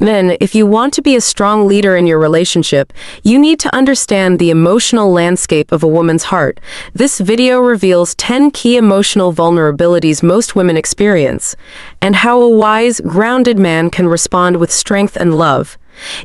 Men, if you want to be a strong leader in your relationship, you need to understand the emotional landscape of a woman's heart. This video reveals 10 key emotional vulnerabilities most women experience, and how a wise, grounded man can respond with strength and love.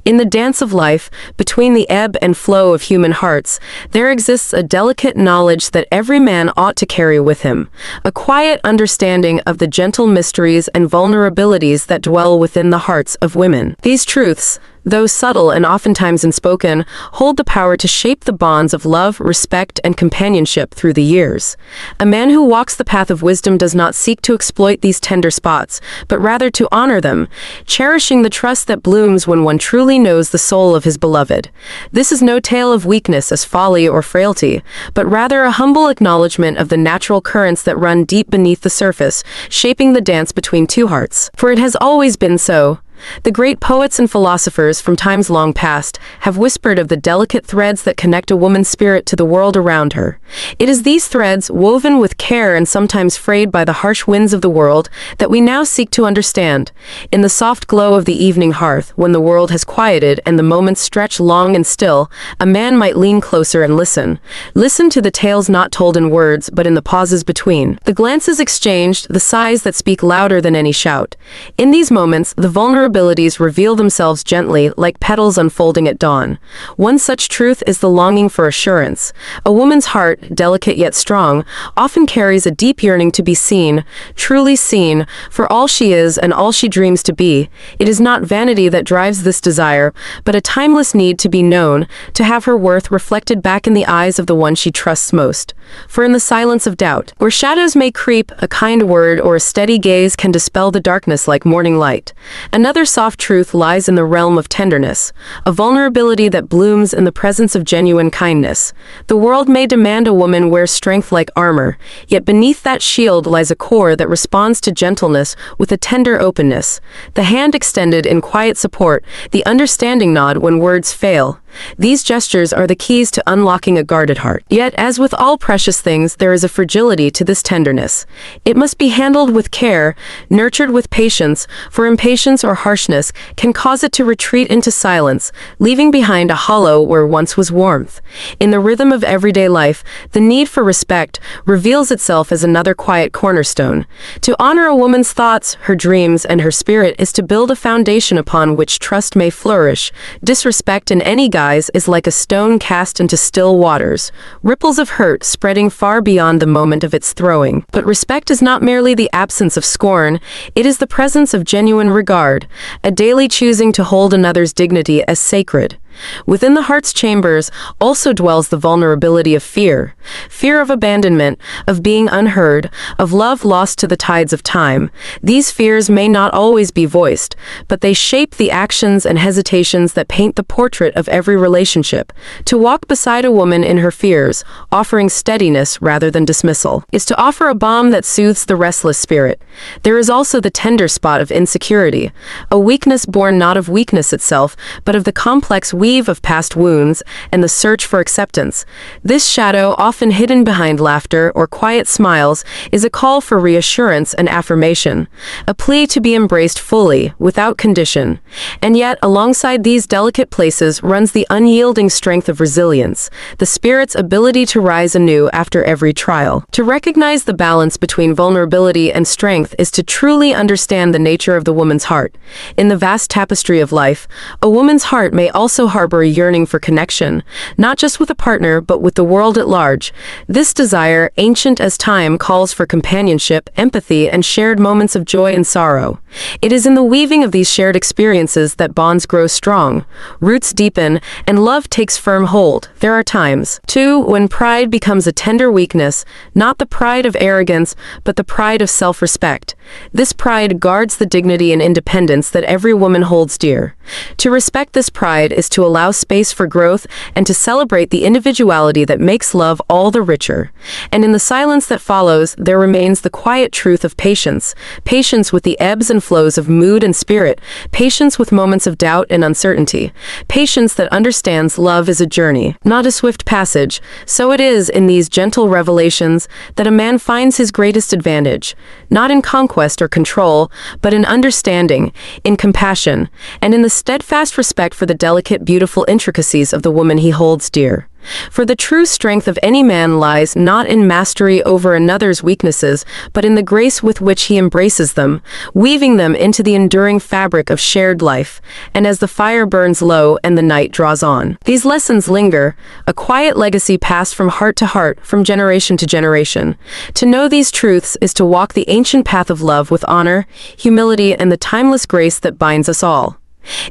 In the dance of life, between the ebb and flow of human hearts, there exists a delicate knowledge that every man ought to carry with him, a quiet understanding of the gentle mysteries and vulnerabilities that dwell within the hearts of women. These truths, though subtle and oftentimes unspoken, hold the power to shape the bonds of love, respect, and companionship through the years. A man who walks the path of wisdom does not seek to exploit these tender spots, but rather to honor them, cherishing the trust that blooms when one truly knows the soul of his beloved. This is no tale of weakness as folly or frailty, but rather a humble acknowledgement of the natural currents that run deep beneath the surface, shaping the dance between two hearts. For it has always been so. The great poets and philosophers from times long past have whispered of the delicate threads that connect a woman's spirit to the world around her. It is these threads, woven with care and sometimes frayed by the harsh winds of the world, that we now seek to understand. In the soft glow of the evening hearth, when the world has quieted and the moments stretch long and still, a man might lean closer and listen. Listen to the tales not told in words, but in the pauses between. The glances exchanged, the sighs that speak louder than any shout. In these moments, the vulnerabilities reveal themselves gently, like petals unfolding at dawn. One such truth is the longing for assurance. A woman's heart, delicate yet strong, often carries a deep yearning to be seen, truly seen, for all she is and all she dreams to be. It is not vanity that drives this desire, but a timeless need to be known, to have her worth reflected back in the eyes of the one she trusts most. For in the silence of doubt, where shadows may creep, a kind word or a steady gaze can dispel the darkness like morning light. Another soft truth lies in the realm of tenderness, a vulnerability that blooms in the presence of genuine kindness. The world may demand a woman wear strength like armor, yet beneath that shield lies a core that responds to gentleness with a tender openness. The hand extended in quiet support, the understanding nod when words fail. These gestures are the keys to unlocking a guarded heart. Yet, as with all precious things, there is a fragility to this tenderness. It must be handled with care, nurtured with patience, for impatience or harshness can cause it to retreat into silence, leaving behind a hollow where once was warmth. In the rhythm of everyday life, the need for respect reveals itself as another quiet cornerstone. To honor a woman's thoughts, her dreams, and her spirit is to build a foundation upon which trust may flourish. Disrespect in any guise is like a stone cast into still waters, ripples of hurt spreading far beyond the moment of its throwing. But respect is not merely the absence of scorn, it is the presence of genuine regard, a daily choosing to hold another's dignity as sacred. Within the heart's chambers also dwells the vulnerability of fear. Fear of abandonment, of being unheard, of love lost to the tides of time. These fears may not always be voiced, but they shape the actions and hesitations that paint the portrait of every relationship. To walk beside a woman in her fears, offering steadiness rather than dismissal, is to offer a balm that soothes the restless spirit. There is also the tender spot of insecurity, a weakness born not of weakness itself, but of the complex weave of past wounds and the search for acceptance. This shadow, often hidden behind laughter or quiet smiles, is a call for reassurance and affirmation, a plea to be embraced fully, without condition. And yet, alongside these delicate places runs the unyielding strength of resilience, the spirit's ability to rise anew after every trial. To recognize the balance between vulnerability and strength is to truly understand the nature of the woman's heart. In the vast tapestry of life, a woman's heart may also harbor a yearning for connection, not just with a partner, but with the world at large. This desire, ancient as time, calls for companionship, empathy, and shared moments of joy and sorrow. It is in the weaving of these shared experiences that bonds grow strong, roots deepen, and love takes firm hold. There are times, too, when pride becomes a tender weakness, not the pride of arrogance, but the pride of self-respect. This pride guards the dignity and independence that every woman holds dear. To respect this pride is to to allow space for growth and to celebrate the individuality that makes love all the richer. And in the silence that follows, there remains the quiet truth of patience. Patience with the ebbs and flows of mood and spirit. Patience with moments of doubt and uncertainty. Patience that understands love is a journey, not a swift passage. So it is in these gentle revelations that a man finds his greatest advantage, not in conquest or control, but in understanding, in compassion, and in the steadfast respect for the delicate, beautiful intricacies of the woman he holds dear. For the true strength of any man lies not in mastery over another's weaknesses, but in the grace with which he embraces them, weaving them into the enduring fabric of shared life, and as the fire burns low and the night draws on. These lessons linger, a quiet legacy passed from heart to heart, from generation to generation. To know these truths is to walk the ancient path of love with honor, humility, and the timeless grace that binds us all.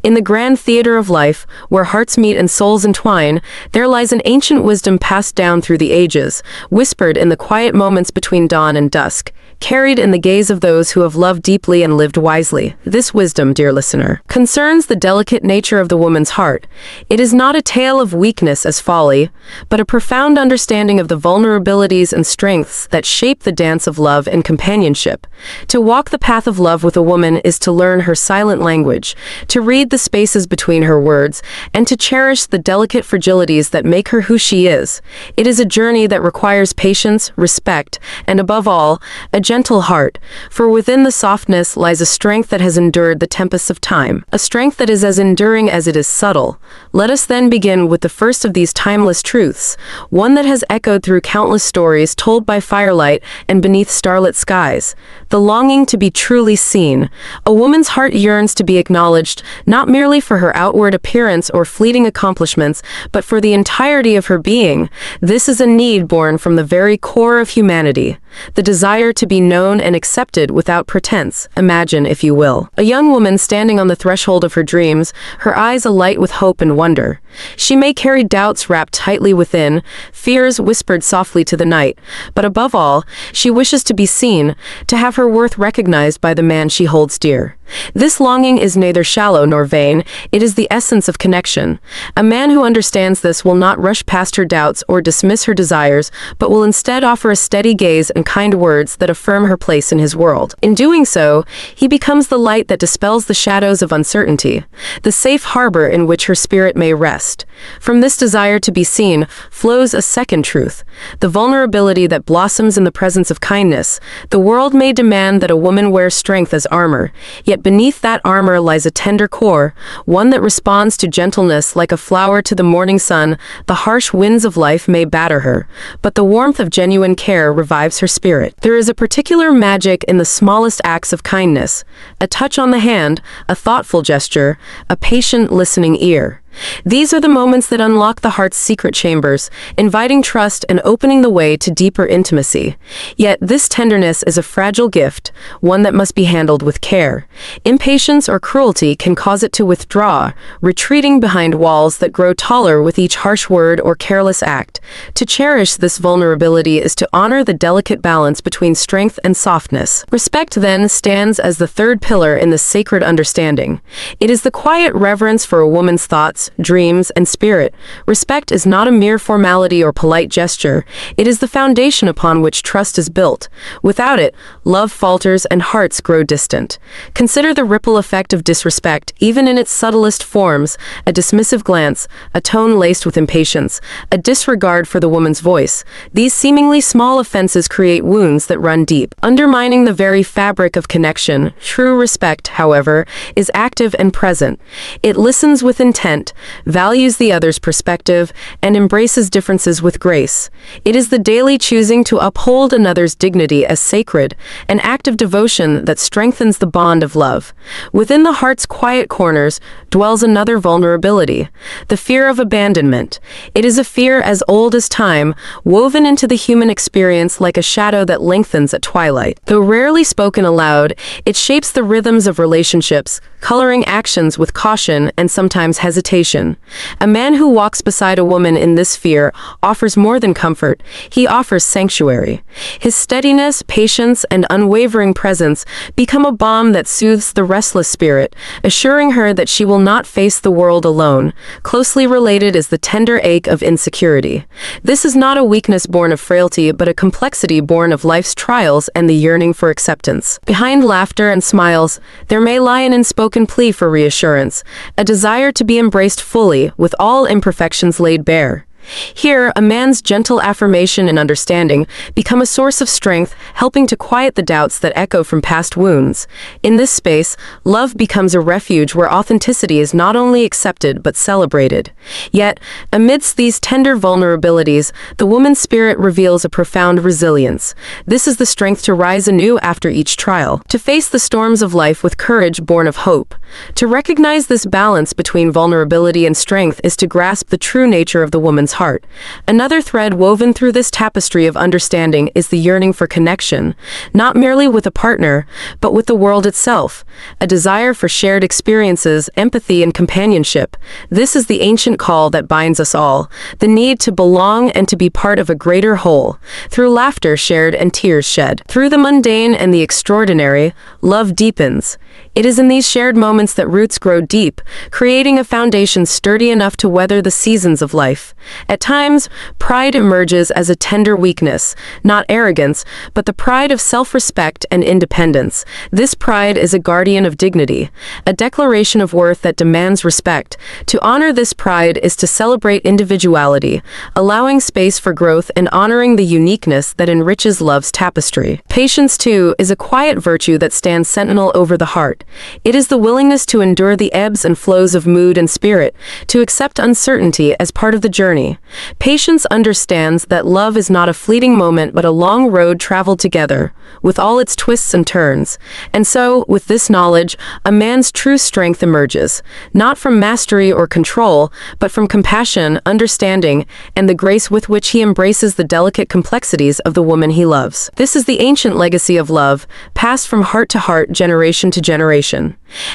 In the grand theater of life, where hearts meet and souls entwine, there lies an ancient wisdom passed down through the ages, whispered in the quiet moments between dawn and dusk, carried in the gaze of those who have loved deeply and lived wisely. This wisdom, dear listener, concerns the delicate nature of the woman's heart. It is not a tale of weakness as folly, but a profound understanding of the vulnerabilities and strengths that shape the dance of love and companionship. To walk the path of love with a woman is to learn her silent language, to read the spaces between her words, and to cherish the delicate fragilities that make her who she is. It is a journey that requires patience, respect, and above all, a gentle heart, for within the softness lies a strength that has endured the tempests of time, a strength that is as enduring as it is subtle. Let us then begin with the first of these timeless truths, one that has echoed through countless stories told by firelight and beneath starlit skies: the longing to be truly seen. A woman's heart yearns to be acknowledged, not merely for her outward appearance or fleeting accomplishments, but for the entirety of her being. This is a need born from the very core of humanity, the desire to be known and accepted without pretense. Imagine, if you will, a young woman standing on the threshold of her dreams, her eyes alight with hope and wonder. She may carry doubts wrapped tightly within, fears whispered softly to the night, but above all, she wishes to be seen, to have her worth recognized by the man she holds dear. This longing is neither shallow nor vain, it is the essence of connection. A man who understands this will not rush past her doubts or dismiss her desires, but will instead offer a steady gaze and kind words that affirm her place in his world. In doing so, he becomes the light that dispels the shadows of uncertainty, the safe harbor in which her spirit may rest. From this desire to be seen flows a second truth, the vulnerability that blossoms in the presence of kindness. The world may demand that a woman wear strength as armor, yet beneath that armor lies a tender core, one that responds to gentleness like a flower to the morning sun. The harsh winds of life may batter her, but the warmth of genuine care revives her spirit. There is a particular magic in the smallest acts of kindness, a touch on the hand, a thoughtful gesture, a patient listening ear. These are the moments that unlock the heart's secret chambers, inviting trust and opening the way to deeper intimacy. Yet this tenderness is a fragile gift, one that must be handled with care. Impatience or cruelty can cause it to withdraw, retreating behind walls that grow taller with each harsh word or careless act. To cherish this vulnerability is to honor the delicate balance between strength and softness. Respect then stands as the third pillar in this sacred understanding. It is the quiet reverence for a woman's thoughts, dreams, and spirit. Respect is not a mere formality or polite gesture. It is the foundation upon which trust is built. Without it, love falters and hearts grow distant. Consider the ripple effect of disrespect, even in its subtlest forms: a dismissive glance, a tone laced with impatience, a disregard for the woman's voice. These seemingly small offenses create wounds that run deep, undermining the very fabric of connection. True respect, however, is active and present. It listens with intent, values the other's perspective, and embraces differences with grace. It is the daily choosing to uphold another's dignity as sacred, an act of devotion that strengthens the bond of love. Within the heart's quiet corners dwells another vulnerability, the fear of abandonment. It is a fear as old as time, woven into the human experience like a shadow that lengthens at twilight. Though rarely spoken aloud, it shapes the rhythms of relationships, coloring actions with caution and sometimes hesitation. expectation. A man who walks beside a woman in this sphere offers more than comfort, he offers sanctuary. His steadiness, patience, and unwavering presence become a balm that soothes the restless spirit, assuring her that she will not face the world alone. Closely related is the tender ache of insecurity. This is not a weakness born of frailty, but a complexity born of life's trials and the yearning for acceptance. Behind laughter and smiles, there may lie an unspoken plea for reassurance, a desire to be embraced fully, with all imperfections laid bare. Here, a man's gentle affirmation and understanding become a source of strength, helping to quiet the doubts that echo from past wounds. In this space, love becomes a refuge where authenticity is not only accepted but celebrated. Yet, amidst these tender vulnerabilities, the woman's spirit reveals a profound resilience. This is the strength to rise anew after each trial, to face the storms of life with courage born of hope. To recognize this balance between vulnerability and strength is to grasp the true nature of the woman's heart. Another thread woven through this tapestry of understanding is the yearning for connection, not merely with a partner, but with the world itself, a desire for shared experiences, empathy, and companionship. This is the ancient call that binds us all, the need to belong and to be part of a greater whole, through laughter shared and tears shed. Through the mundane and the extraordinary, love deepens. It is in these shared moments that roots grow deep, creating a foundation sturdy enough to weather the seasons of life. At times, pride emerges as a tender weakness, not arrogance, but the pride of self-respect and independence. This pride is a guardian of dignity, a declaration of worth that demands respect. To honor this pride is to celebrate individuality, allowing space for growth and honoring the uniqueness that enriches love's tapestry. Patience, too, is a quiet virtue that stands sentinel over the heart. It is the willingness to endure the ebbs and flows of mood and spirit, to accept uncertainty as part of the journey. Patience understands that love is not a fleeting moment but a long road traveled together, with all its twists and turns. And so, with this knowledge, a man's true strength emerges, not from mastery or control, but from compassion, understanding, and the grace with which he embraces the delicate complexities of the woman he loves. This is the ancient legacy of love, passed from heart to heart, generation to generation.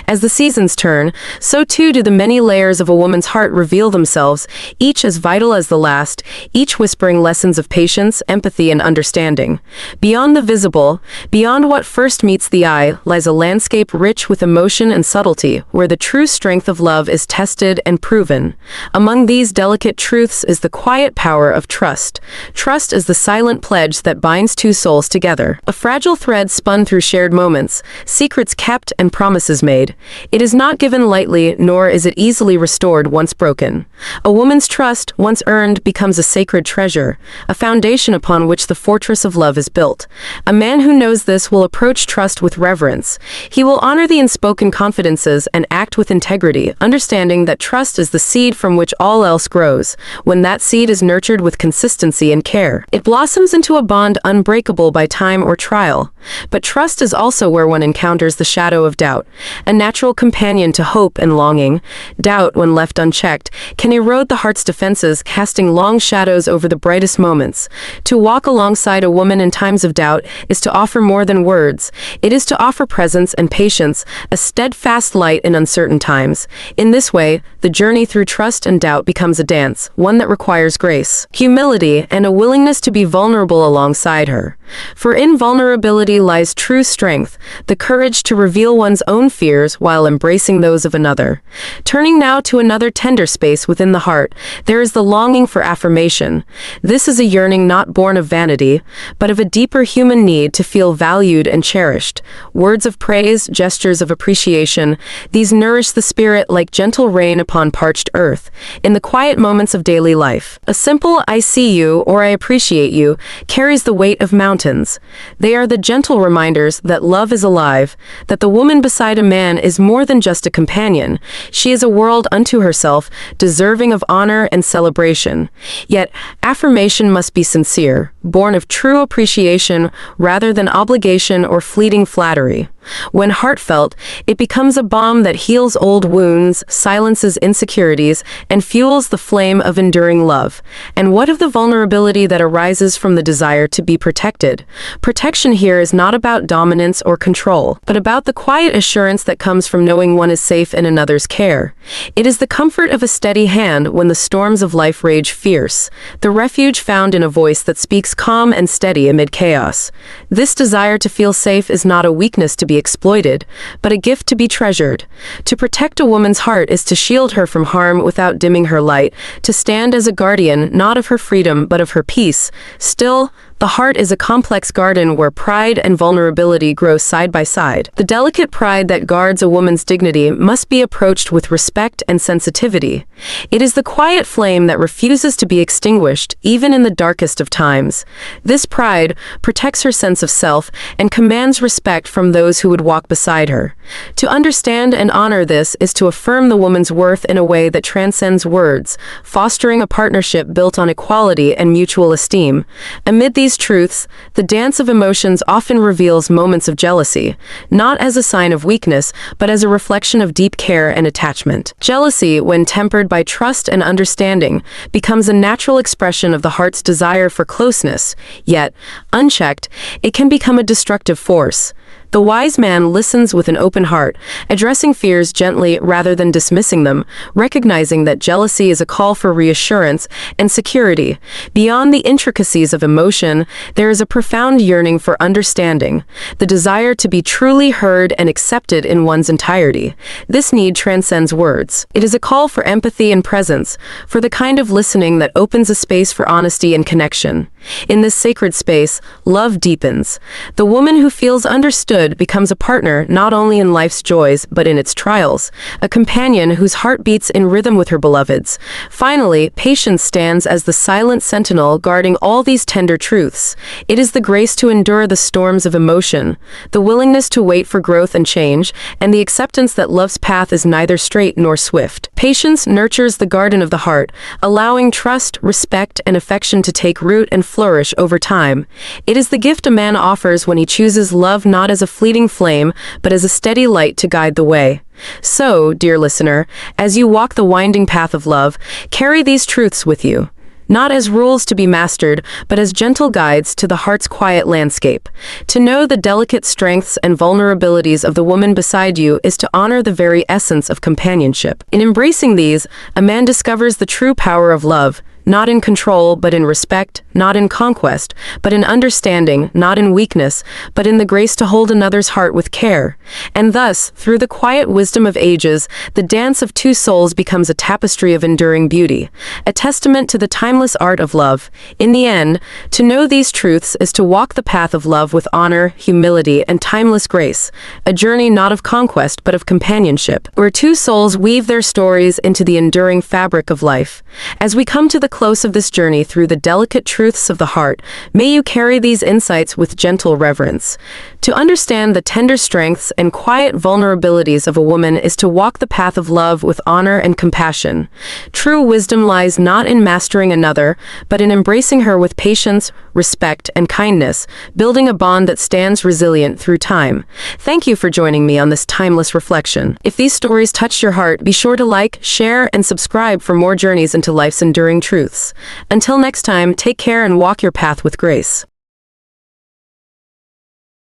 As the seasons turn, so too do the many layers of a woman's heart reveal themselves, each as vital as the last, each whispering lessons of patience, empathy, and understanding. Beyond the visible, beyond what first meets the eye, lies a landscape rich with emotion and subtlety, where the true strength of love is tested and proven. Among these delicate truths is the quiet power of trust. Trust is the silent pledge that binds two souls together. A fragile thread spun through shared moments, secrets kept and promises made. It is not given lightly, nor is it easily restored once broken. A woman's trust, once earned, becomes a sacred treasure, a foundation upon which the fortress of love is built. A man who knows this will approach trust with reverence. He will honor the unspoken confidences and act with integrity, understanding that trust is the seed from which all else grows. When that seed is nurtured with consistency and care, it blossoms into a bond unbreakable by time or trial. But trust is also where one encounters the shadow of doubt, a natural companion to hope and longing. Doubt, when left unchecked, can erode the heart's defenses, casting long shadows over the brightest moments. To walk alongside a woman in times of doubt is to offer more than words. It is to offer presence and patience, a steadfast light in uncertain times. In this way, the journey through trust and doubt becomes a dance, one that requires grace, humility, and a willingness to be vulnerable alongside her. For in vulnerability lies true strength, the courage to reveal one's own fears while embracing those of another. Turning now to another tender space within the heart, there is the longing for affirmation. This is a yearning not born of vanity, but of a deeper human need to feel valued and cherished. Words of praise, gestures of appreciation, these nourish the spirit like gentle rain upon parched earth. In the quiet moments of daily life, a simple "I see you" or "I appreciate you" carries the weight of mountains. They are the gentle reminders that love is alive, that the woman beside a man is more than just a companion. She is a world unto herself, deserving of honor and celebration. Yet, affirmation must be sincere, born of true appreciation rather than obligation or fleeting flattery. When heartfelt, it becomes a balm that heals old wounds, silences insecurities, and fuels the flame of enduring love. And what of the vulnerability that arises from the desire to be protected? Protection here is not about dominance or control, but about the quiet assurance that comes from knowing one is safe in another's care. It is the comfort of a steady hand when the storms of life rage fierce, the refuge found in a voice that speaks calm and steady amid chaos. This desire to feel safe is not a weakness to be exploited, but a gift to be treasured. To protect a woman's heart is to shield her from harm without dimming her light, to stand as a guardian not of her freedom but of her peace. Still, the heart is a complex garden where pride and vulnerability grow side by side. The delicate pride that guards a woman's dignity must be approached with respect and sensitivity. It is the quiet flame that refuses to be extinguished, even in the darkest of times. This pride protects her sense of self and commands respect from those who would walk beside her. To understand and honor this is to affirm the woman's worth in a way that transcends words, fostering a partnership built on equality and mutual esteem. Amid these truths, the dance of emotions often reveals moments of jealousy, not as a sign of weakness, but as a reflection of deep care and attachment. Jealousy, when tempered by trust and understanding, becomes a natural expression of the heart's desire for closeness, yet, unchecked, it can become a destructive force. The wise man listens with an open heart, addressing fears gently rather than dismissing them, recognizing that jealousy is a call for reassurance and security. Beyond the intricacies of emotion, there is a profound yearning for understanding, the desire to be truly heard and accepted in one's entirety. This need transcends words. It is a call for empathy and presence, for the kind of listening that opens a space for honesty and connection. In this sacred space, love deepens. The woman who feels understood becomes a partner not only in life's joys but in its trials, a companion whose heart beats in rhythm with her beloved's. Finally, patience stands as the silent sentinel guarding all these tender truths. It is the grace to endure the storms of emotion, the willingness to wait for growth and change, and the acceptance that love's path is neither straight nor swift. Patience nurtures the garden of the heart, allowing trust, respect, and affection to take root and flourish over time. It is the gift a man offers when he chooses love not as a fleeting flame, but as a steady light to guide the way. So, dear listener, as you walk the winding path of love, carry these truths with you. Not as rules to be mastered, but as gentle guides to the heart's quiet landscape. To know the delicate strengths and vulnerabilities of the woman beside you is to honor the very essence of companionship. In embracing these, a man discovers the true power of love, not in control, but in respect, not in conquest, but in understanding, not in weakness, but in the grace to hold another's heart with care. And thus, through the quiet wisdom of ages, the dance of two souls becomes a tapestry of enduring beauty, a testament to the timeless art of love. In the end, to know these truths is to walk the path of love with honor, humility, and timeless grace, a journey not of conquest, but of companionship, where two souls weave their stories into the enduring fabric of life. As we come to the close of this journey through the delicate truths of the heart, may you carry these insights with gentle reverence. To understand the tender strengths and quiet vulnerabilities of a woman is to walk the path of love with honor and compassion. True wisdom lies not in mastering another, but in embracing her with patience, respect, and kindness, building a bond that stands resilient through time. Thank you for joining me on this timeless reflection. If these stories touched your heart, be sure to like, share, and subscribe for more journeys into life's enduring truths. Until next time, take care and walk your path with grace.